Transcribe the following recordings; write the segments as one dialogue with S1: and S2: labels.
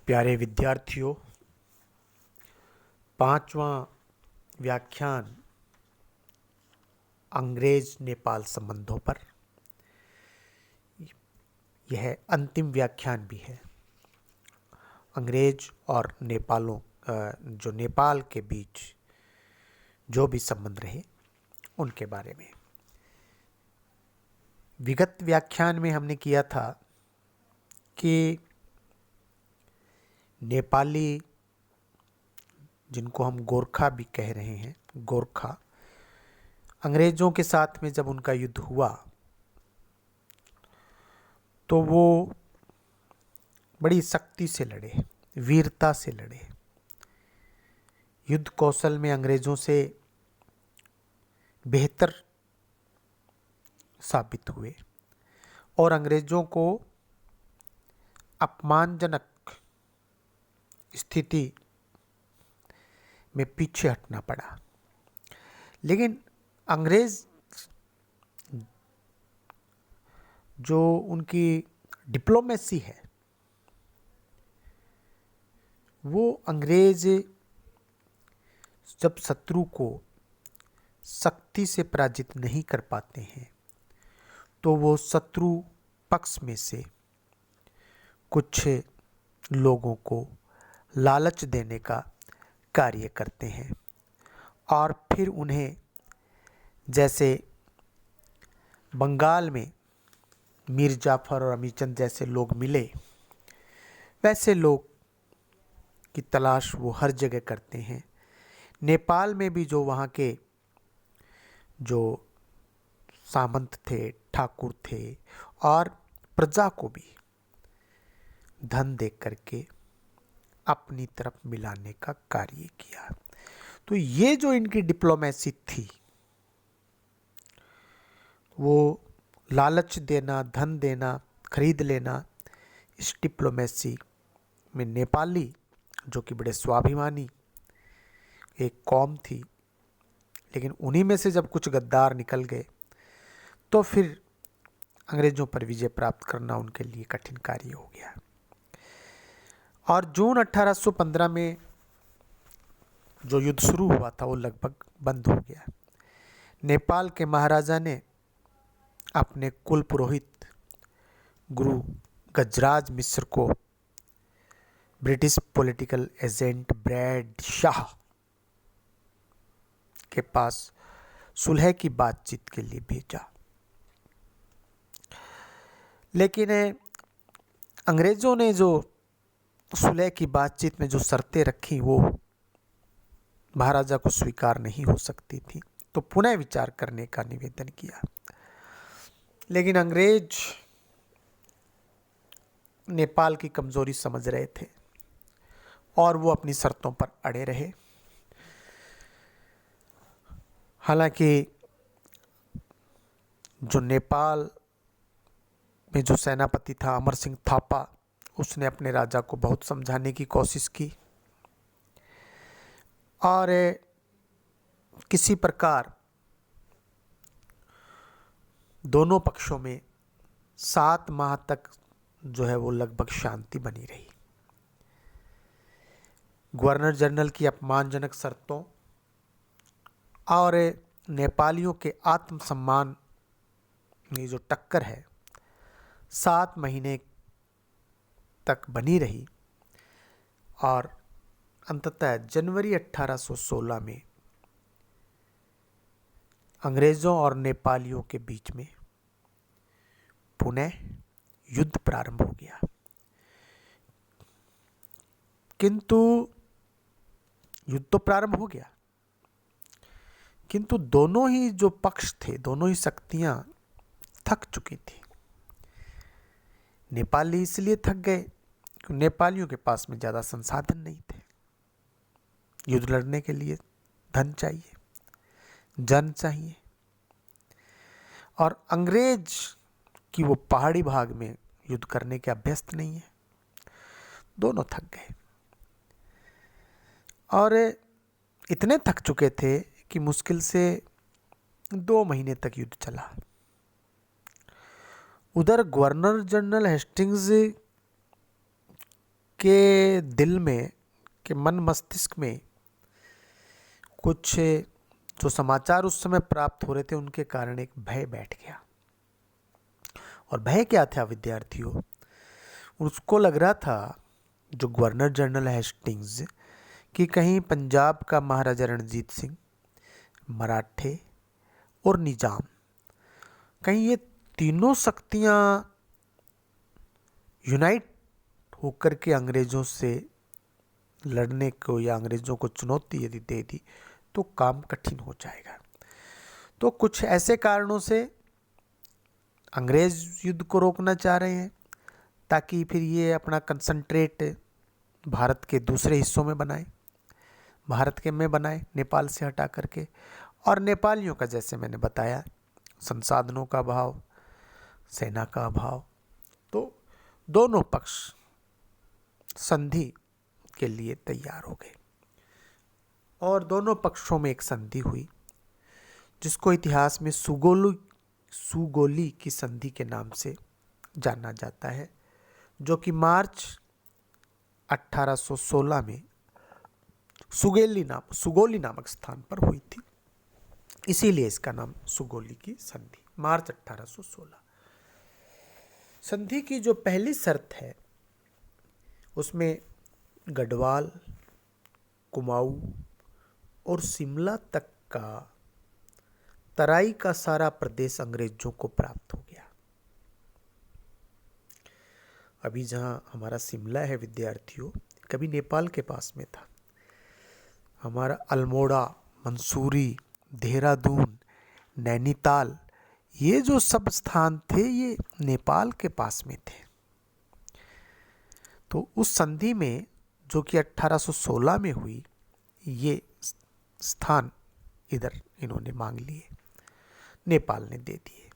S1: प्यारे विद्यार्थियों, पांचवा व्याख्यान अंग्रेज नेपाल संबंधों पर। यह अंतिम व्याख्यान भी है। अंग्रेज और जो नेपाल के बीच जो भी संबंध रहे उनके बारे में। विगत व्याख्यान में हमने किया था कि नेपाली, जिनको हम गोरखा भी कह रहे हैं, गोरखा, अंग्रेजों के साथ में जब उनका युद्ध हुआ तो वो बड़ी सख्ती से लड़े, वीरता से लड़े। युद्ध कौशल में अंग्रेजों से बेहतर साबित हुए और अंग्रेजों को अपमानजनक स्थिति में पीछे हटना पड़ा। लेकिन अंग्रेज जो उनकी डिप्लोमेसी है, वो अंग्रेज जब शत्रु को सख्ती से पराजित नहीं कर पाते हैं तो वो शत्रु पक्ष में से कुछ लोगों को लालच देने का कार्य करते हैं और फिर उन्हें, जैसे बंगाल में मीर जाफर और अमीचंद जैसे लोग मिले, वैसे लोग की तलाश वो हर जगह करते हैं। नेपाल में भी जो वहाँ के जो सामंत थे, ठाकुर थे, और प्रजा को भी धन दे करके अपनी तरफ मिलाने का कार्य किया। तो ये जो इनकी डिप्लोमेसी थी, वो लालच देना, धन देना, खरीद लेना, इस डिप्लोमेसी में नेपाली, जो कि बड़े स्वाभिमानी एक कौम थी, लेकिन उन्हीं में से जब कुछ गद्दार निकल गए तो फिर अंग्रेजों पर विजय प्राप्त करना उनके लिए कठिन कार्य हो गया। और जून 1815 में जो युद्ध शुरू हुआ था वो लगभग बंद हो गया। नेपाल के महाराजा ने अपने कुल पुरोहित गुरु गजराज मिश्र को British political agent Bradshaw के पास सुलह की बातचीत के लिए भेजा। लेकिन अंग्रेजों ने जो सुलह की बातचीत में जो शर्तें रखी वो महाराजा को स्वीकार नहीं हो सकती थी, तो पुनः विचार करने का निवेदन किया। लेकिन अंग्रेज नेपाल की कमजोरी समझ रहे थे और वो अपनी शर्तों पर अड़े रहे। हालांकि जो नेपाल में जो सेनापति था अमर सिंह थापा, उसने अपने राजा को बहुत समझाने की कोशिश की और किसी प्रकार दोनों पक्षों में 7 माह तक जो है वो लगभग शांति बनी रही। गवर्नर जनरल की अपमानजनक शर्तों और नेपालियों के आत्मसम्मान में जो टक्कर है 7 महीने तक बनी रही और अंततः जनवरी 1816 में अंग्रेजों और नेपालियों के बीच में पुनः युद्ध प्रारंभ हो गया। किंतु युद्ध तो प्रारंभ हो गया, किंतु दोनों ही जो पक्ष थे, दोनों ही शक्तियां थक चुकी थी। नेपाली इसलिए थक गए कि नेपालियों के पास में ज़्यादा संसाधन नहीं थे। युद्ध लड़ने के लिए धन चाहिए, जन चाहिए, और अंग्रेज की वो पहाड़ी भाग में युद्ध करने के अभ्यस्त नहीं है। दोनों थक गए और इतने थक चुके थे कि मुश्किल से 2 महीने तक युद्ध चला। उधर गवर्नर जनरल हेस्टिंग्स के दिल में, के मन मस्तिष्क में कुछ जो समाचार उस समय प्राप्त हो रहे थे उनके कारण एक भय बैठ गया। और भय क्या था विद्यार्थियों? उसको लग रहा था, जो गवर्नर जनरल हेस्टिंग्स, कि कहीं पंजाब का महाराजा रणजीत सिंह, मराठे और निजाम, कहीं ये तीनों शक्तियां यूनाइट होकर के अंग्रेजों से लड़ने को या अंग्रेजों को चुनौती यदि दे दी तो काम कठिन हो जाएगा। तो कुछ ऐसे कारणों से अंग्रेज युद्ध को रोकना चाह रहे हैं ताकि फिर ये अपना कंसंट्रेट भारत के दूसरे हिस्सों में बनाए, भारत के में बनाए, नेपाल से हटा करके। और नेपालियों का, जैसे मैंने बताया, संसाधनों का अभाव, सेना का अभाव, तो दोनों पक्ष संधि के लिए तैयार हो गए और दोनों पक्षों में एक संधि हुई जिसको इतिहास में सुगोली की संधि के नाम से जाना जाता है, जो कि मार्च 1816 में सुगोली नामक स्थान पर हुई थी। इसीलिए इसका नाम सुगोली की संधि, मार्च 1816। संधि की जो पहली शर्त है उसमें गढ़वाल, कुमाऊं और शिमला तक का तराई का सारा प्रदेश अंग्रेजों को प्राप्त हो गया। अभी जहां हमारा शिमला है विद्यार्थियों, कभी नेपाल के पास में था। हमारा अल्मोड़ा, मंसूरी, देहरादून, नैनीताल, ये जो सब स्थान थे ये नेपाल के पास में थे। तो उस संधि में, जो कि 1816 में हुई, ये स्थान इधर इन्होंने मांग लिए, नेपाल ने दे दिए।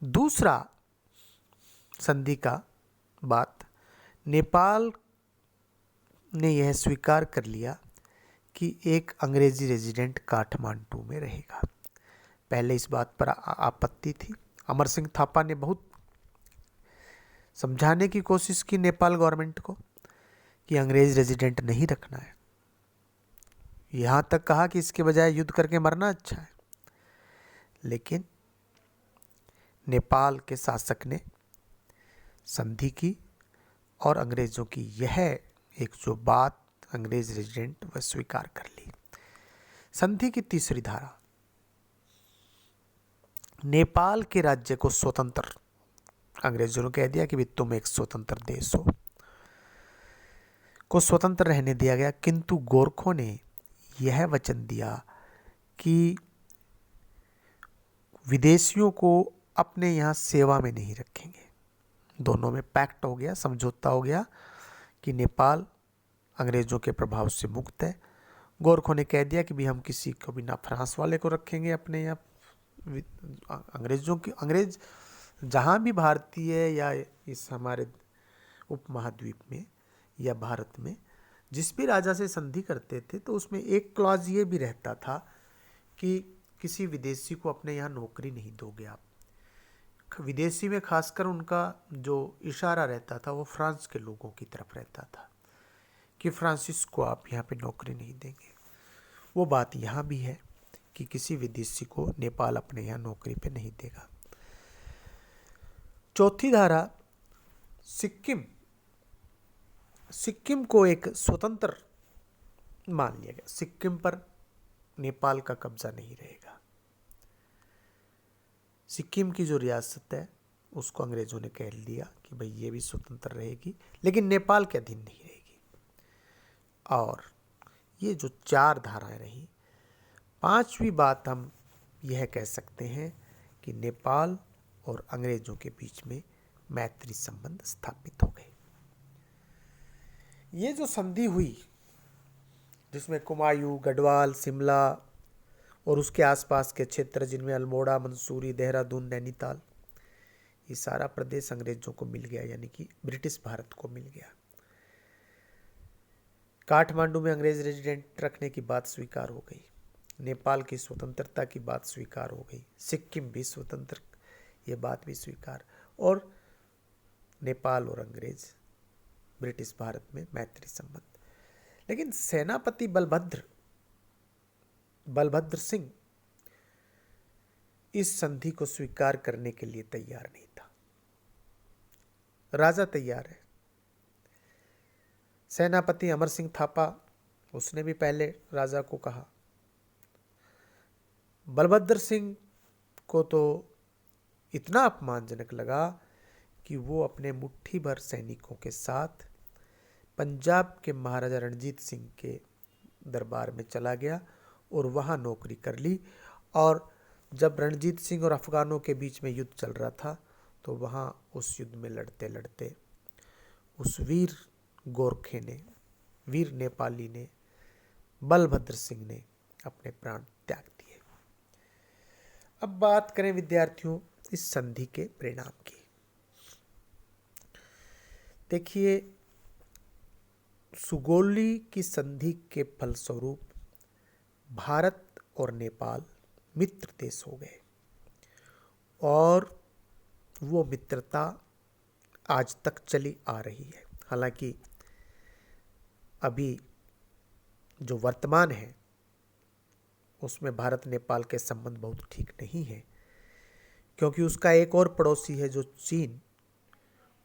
S1: दूसरा संधि का बात, नेपाल ने यह स्वीकार कर लिया कि एक अंग्रेजी रेजिडेंट काठमांडू में रहेगा। पहले इस बात पर आपत्ति थी। अमर सिंह थापा ने बहुत समझाने की कोशिश की नेपाल गवर्नमेंट को कि अंग्रेज रेजिडेंट नहीं रखना है। यहाँ तक कहा कि इसके बजाय युद्ध करके मरना अच्छा है। लेकिन नेपाल के शासक ने संधि की और अंग्रेजों की यह एक जो बात अंग्रेज रेजिडेंट वह स्वीकार कर ली। संधि की तीसरी धारा, नेपाल के राज्य को स्वतंत्र, अंग्रेजों ने कह दिया कि भी तुम एक स्वतंत्र देश हो, को स्वतंत्र रहने दिया गया। किंतु गोरखों ने यह वचन दिया कि विदेशियों को अपने यहाँ सेवा में नहीं रखेंगे। दोनों में पैक्ट हो गया, समझौता हो गया कि नेपाल अंग्रेजों के प्रभाव से मुक्त है। गोरखों ने कह दिया कि भी हम किसी को भी, ना फ्रांस वाले को रखेंगे अपने यहाँ, अंग्रेज जहाँ भी भारतीय या इस हमारे उपमहाद्वीप में या भारत में जिस भी राजा से संधि करते थे तो उसमें एक क्लॉज ये भी रहता था कि किसी विदेशी को अपने यहाँ नौकरी नहीं दोगे आप। विदेशी में खासकर उनका जो इशारा रहता था वो फ्रांस के लोगों की तरफ रहता था कि फ्रांसिस को आप यहाँ पे नौकरी नहीं देंगे। वो बात यहाँ भी है कि किसी विदेशी को नेपाल अपने यहाँ नौकरी पे नहीं देगा। चौथी धारा, सिक्किम को एक स्वतंत्र मान लिया गया। सिक्किम पर नेपाल का कब्जा नहीं रहेगा। सिक्किम की जो रियासत है उसको अंग्रेजों ने कह दिया कि भाई ये भी स्वतंत्र रहेगी लेकिन नेपाल के अधीन नहीं रहेगी। और ये जो चार धाराएं रही, पांचवी बात हम यह कह सकते हैं कि नेपाल और अंग्रेजों के बीच में मैत्री संबंध स्थापित हो गए। ये जो संधि हुई जिसमें कुमायूं, गढ़वाल, शिमला और उसके आसपास के क्षेत्र जिनमें अल्मोड़ा, मंसूरी, देहरादून, नैनीताल, ये सारा प्रदेश अंग्रेजों को मिल गया, यानी कि ब्रिटिश भारत को मिल गया। काठमांडू में अंग्रेज रेजिडेंट रखने की बात स्वीकार हो गई। नेपाल की स्वतंत्रता की बात स्वीकार हो गई। सिक्किम भी स्वतंत्र, ये बात भी स्वीकार। और नेपाल और अंग्रेज ब्रिटिश भारत में मैत्री संबंध। लेकिन सेनापति बलभद्र सिंह इस संधि को स्वीकार करने के लिए तैयार नहीं था। राजा तैयार है। सेनापति अमर सिंह थापा, उसने भी पहले राजा को कहा। बलभद्र सिंह को तो इतना अपमानजनक लगा कि वो अपने मुट्ठी भर सैनिकों के साथ पंजाब के महाराजा रणजीत सिंह के दरबार में चला गया और वहाँ नौकरी कर ली। और जब रणजीत सिंह और अफगानों के बीच में युद्ध चल रहा था तो वहाँ उस युद्ध में लड़ते लड़ते उस वीर नेपाली ने, बलभद्र सिंह ने अपने प्राण त्याग दिए। अब बात करें विद्यार्थियों इस संधि के परिणाम की। देखिए, सुगौली की संधि के फलस्वरूप भारत और नेपाल मित्र देश हो गए और वो मित्रता आज तक चली आ रही है। हालांकि अभी जो वर्तमान है उसमें भारत नेपाल के संबंध बहुत ठीक नहीं है, क्योंकि उसका एक और पड़ोसी है जो चीन,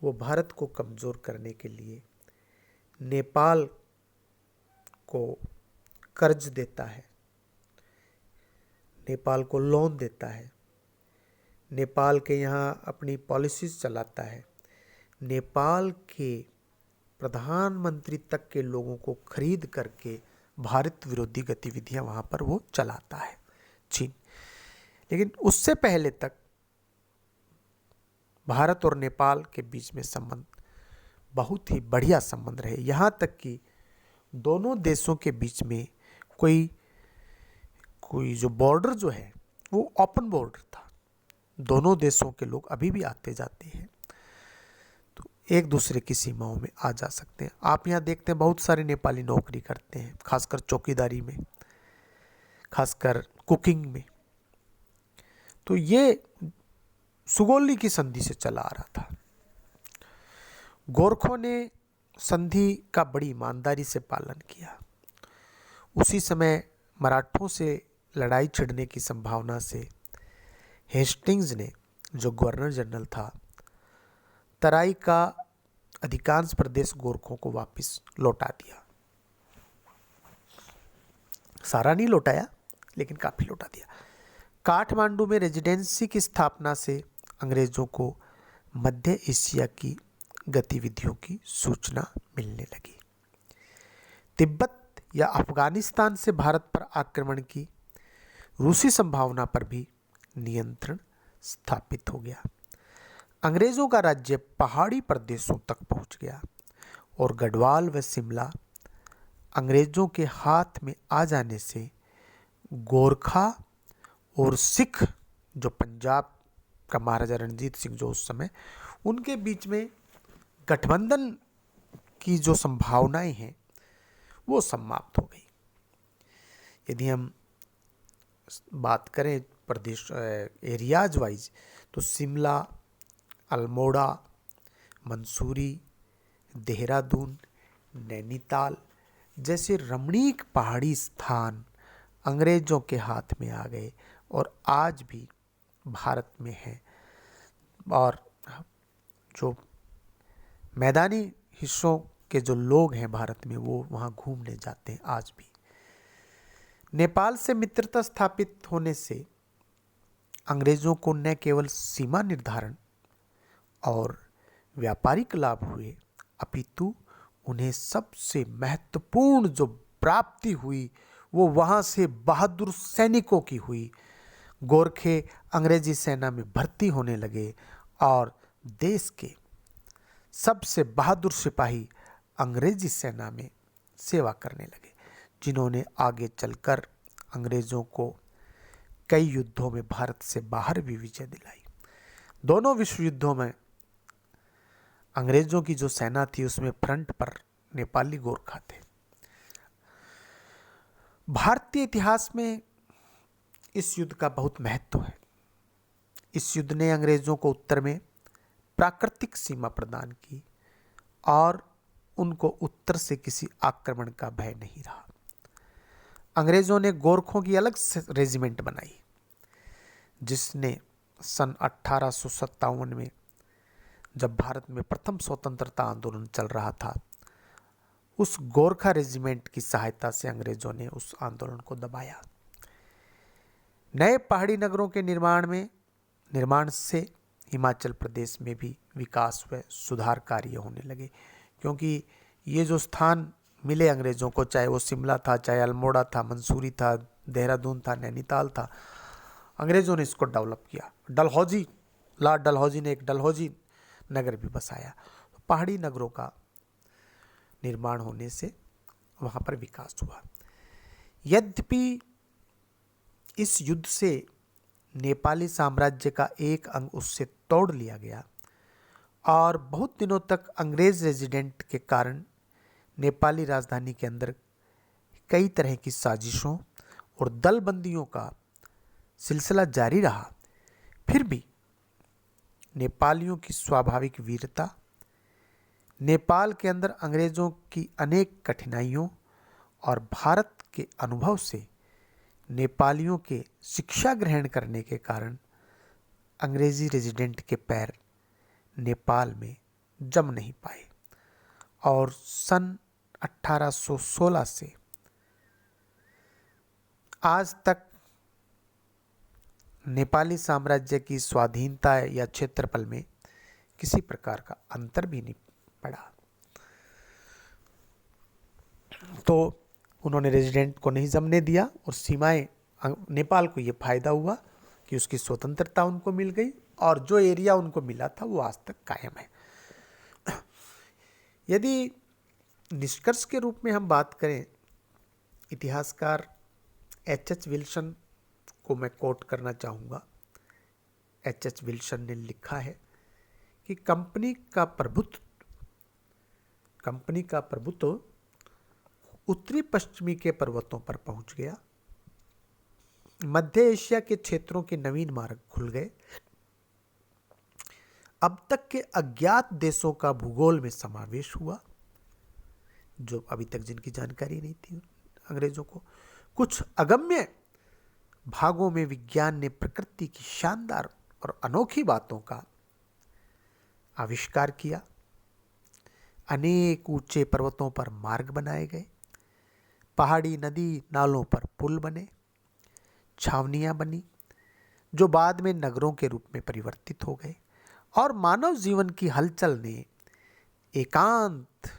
S1: वो भारत को कमज़ोर करने के लिए नेपाल को कर्ज देता है, नेपाल को लोन देता है, नेपाल के यहाँ अपनी पॉलिसीज चलाता है, नेपाल के प्रधानमंत्री तक के लोगों को खरीद करके भारत विरोधी गतिविधियां वहाँ पर वो चलाता है चीन। लेकिन उससे पहले तक भारत और नेपाल के बीच में संबंध बहुत ही बढ़िया संबंध रहे। यहाँ तक कि दोनों देशों के बीच में कोई जो बॉर्डर जो है वो ओपन बॉर्डर था। दोनों देशों के लोग अभी भी आते जाते हैं, तो एक दूसरे की सीमाओं में आ जा सकते हैं। आप यहाँ देखते हैं बहुत सारे नेपाली नौकरी करते हैं, खासकर चौकीदारी में, खासकर कुकिंग में। तो ये सुगौली की संधि से चला आ रहा था। गोरखों ने संधि का बड़ी ईमानदारी से पालन किया। उसी समय मराठों से लड़ाई छिड़ने की संभावना से हेस्टिंग्स ने, जो गवर्नर जनरल था, तराई का अधिकांश प्रदेश गोरखों को वापस लौटा दिया। सारा नहीं लौटाया, लेकिन काफ़ी लौटा दिया। काठमांडू में रेजिडेंसी की स्थापना से अंग्रेज़ों को मध्य एशिया की गतिविधियों की सूचना मिलने लगी। तिब्बत या अफगानिस्तान से भारत पर आक्रमण की रूसी संभावना पर भी नियंत्रण स्थापित हो गया। अंग्रेज़ों का राज्य पहाड़ी प्रदेशों तक पहुंच गया और गढ़वाल व शिमला अंग्रेज़ों के हाथ में आ जाने से गोरखा और सिख, जो पंजाब का महाराजा रणजीत सिंह जो उस समय, उनके बीच में गठबंधन की जो संभावनाएं हैं वो समाप्त हो गई। यदि हम बात करें प्रदेश एरियाज वाइज, तो शिमला, अल्मोड़ा, मंसूरी, देहरादून, नैनीताल जैसे रमणीक पहाड़ी स्थान अंग्रेज़ों के हाथ में आ गए और आज भी भारत में हैं। और जो मैदानी हिस्सों के जो लोग हैं भारत में, वो वहाँ घूमने जाते हैं आज भी। नेपाल से मित्रता स्थापित होने से अंग्रेज़ों को न केवल सीमा निर्धारण और व्यापारिक लाभ हुए, अपितु उन्हें सबसे महत्वपूर्ण जो प्राप्ति हुई वो वहाँ से बहादुर सैनिकों की हुई। गोरखे अंग्रेजी सेना में भर्ती होने लगे और देश के सबसे बहादुर सिपाही अंग्रेजी सेना में सेवा करने लगे, जिन्होंने आगे चलकर अंग्रेज़ों को कई युद्धों में भारत से बाहर भी विजय दिलाई। दोनों विश्व युद्धों में अंग्रेज़ों की जो सेना थी उसमें फ्रंट पर नेपाली गोरखा थे। भारतीय इतिहास में इस युद्ध का बहुत महत्व है। इस युद्ध ने अंग्रेज़ों को उत्तर में प्राकृतिक सीमा प्रदान की और उनको उत्तर से किसी आक्रमण का भय नहीं रहा। अंग्रेजों ने गोरखों की अलग से रेजिमेंट बनाई, जिसने सन 1857 में जब भारत में प्रथम स्वतंत्रता आंदोलन चल रहा था, उस गोरखा रेजिमेंट की सहायता से अंग्रेजों ने उस आंदोलन को दबाया। नए पहाड़ी नगरों के निर्माण से हिमाचल प्रदेश में भी विकास व सुधार कार्य होने लगे, क्योंकि ये जो स्थान मिले अंग्रेजों को, चाहे वो शिमला था, चाहे अल्मोड़ा था, मंसूरी था, देहरादून था, नैनीताल था, अंग्रेजों ने इसको डेवलप किया। डलहौजी, लॉर्ड डलहौजी ने एक डलहौजी नगर भी बसाया। तो पहाड़ी नगरों का निर्माण होने से वहाँ पर विकास हुआ। यद्यपि इस युद्ध से नेपाली साम्राज्य का एक अंग उससे तोड़ लिया गया और बहुत दिनों तक अंग्रेज रेजिडेंट के कारण नेपाली राजधानी के अंदर कई तरह की साजिशों और दलबंदियों का सिलसिला जारी रहा, फिर भी नेपालियों की स्वाभाविक वीरता, नेपाल के अंदर अंग्रेजों की अनेक कठिनाइयों और भारत के अनुभव से नेपालियों के शिक्षा ग्रहण करने के कारण अंग्रेजी रेजिडेंट के पैर नेपाल में जम नहीं पाए और सन 1816 से आज तक नेपाली साम्राज्य की स्वाधीनता या क्षेत्रफल में किसी प्रकार का अंतर भी नहीं पड़ा। तो उन्होंने रेजिडेंट को नहीं जमने दिया और सीमाएं, नेपाल को ये फायदा हुआ कि उसकी स्वतंत्रता उनको मिल गई और जो एरिया उनको मिला था वो आज तक कायम है। यदि निष्कर्ष के रूप में हम बात करें, इतिहासकार एच विल्सन को मैं कोट करना चाहूँगा। एच विल्सन ने लिखा है कि कंपनी का प्रभुत्व उत्तरी पश्चिमी के पर्वतों पर पहुंच गया, मध्य एशिया के क्षेत्रों के नवीन मार्ग खुल गए, अब तक के अज्ञात देशों का भूगोल में समावेश हुआ, जो अभी तक जिनकी जानकारी नहीं थी अंग्रेजों को। कुछ अगम्य भागों में विज्ञान ने प्रकृति की शानदार और अनोखी बातों का आविष्कार किया। अनेक ऊंचे पर्वतों पर मार्ग बनाए गए, पहाड़ी नदी नालों पर पुल बने, छावनियां बनी जो बाद में नगरों के रूप में परिवर्तित हो गए, और मानव जीवन की हलचल ने एकांत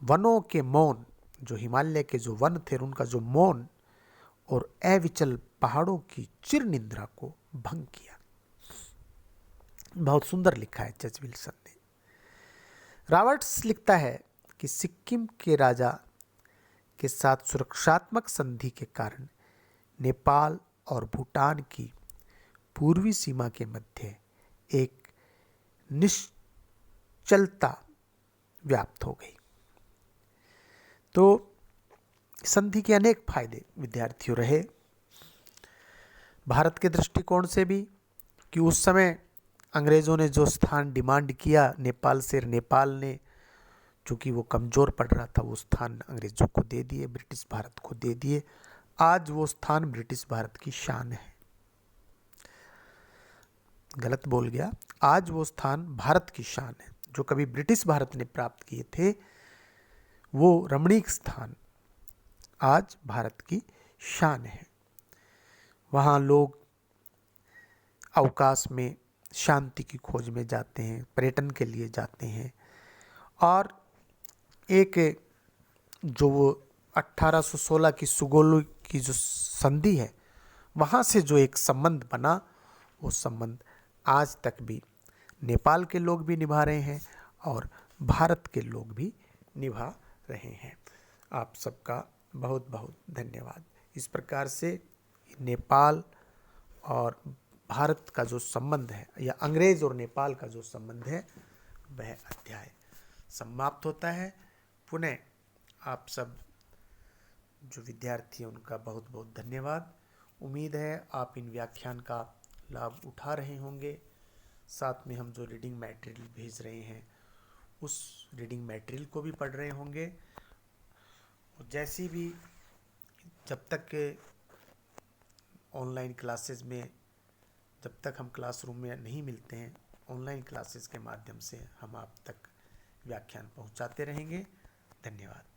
S1: वनों के मौन, जो हिमालय के जो वन थे उनका जो मौन और अविचल पहाड़ों की चिर निंद्रा को भंग किया। बहुत सुंदर लिखा है एच विल्सन ने। रॉबर्ट्स लिखता है कि सिक्किम के राजा के साथ सुरक्षात्मक संधि के कारण नेपाल और भूटान की पूर्वी सीमा के मध्य एक निश्चलता व्याप्त हो गई। तो संधि के अनेक फायदे विद्यार्थियों रहे। भारत के दृष्टिकोण से भी कि उस समय अंग्रेज़ों ने जो स्थान डिमांड किया नेपाल से, नेपाल ने चूँकि वो कमज़ोर पड़ रहा था, वो स्थान अंग्रेज़ों को दे दिए, ब्रिटिश भारत को दे दिए। आज वो स्थान ब्रिटिश भारत की शान है। गलत बोल गया, आज वो स्थान भारत की शान है। जो कभी ब्रिटिश भारत ने प्राप्त किए थे वो रमणीक स्थान आज भारत की शान है। वहाँ लोग अवकाश में शांति की खोज में जाते हैं, पर्यटन के लिए जाते हैं, और एक जो वो 1816 की सुगोलू की जो संधि है, वहाँ से जो एक संबंध बना, वो संबंध आज तक भी नेपाल के लोग भी निभा रहे हैं और भारत के लोग भी निभा रहे हैं। आप सबका बहुत बहुत धन्यवाद। इस प्रकार से नेपाल और भारत का जो संबंध है, या अंग्रेज और नेपाल का जो संबंध है, वह अध्याय समाप्त होता है। पुनः आप सब जो विद्यार्थी हैं उनका बहुत बहुत धन्यवाद। उम्मीद है आप इन व्याख्यान का लाभ उठा रहे होंगे। साथ में हम जो रीडिंग मटेरियल भेज रहे हैं उस रीडिंग मटेरियल को भी पढ़ रहे होंगे। और जैसी भी जब तक के ऑनलाइन क्लासेस में, जब तक हम क्लासरूम में नहीं मिलते हैं, ऑनलाइन क्लासेस के माध्यम से हम आप तक व्याख्यान पहुंचाते रहेंगे। धन्यवाद।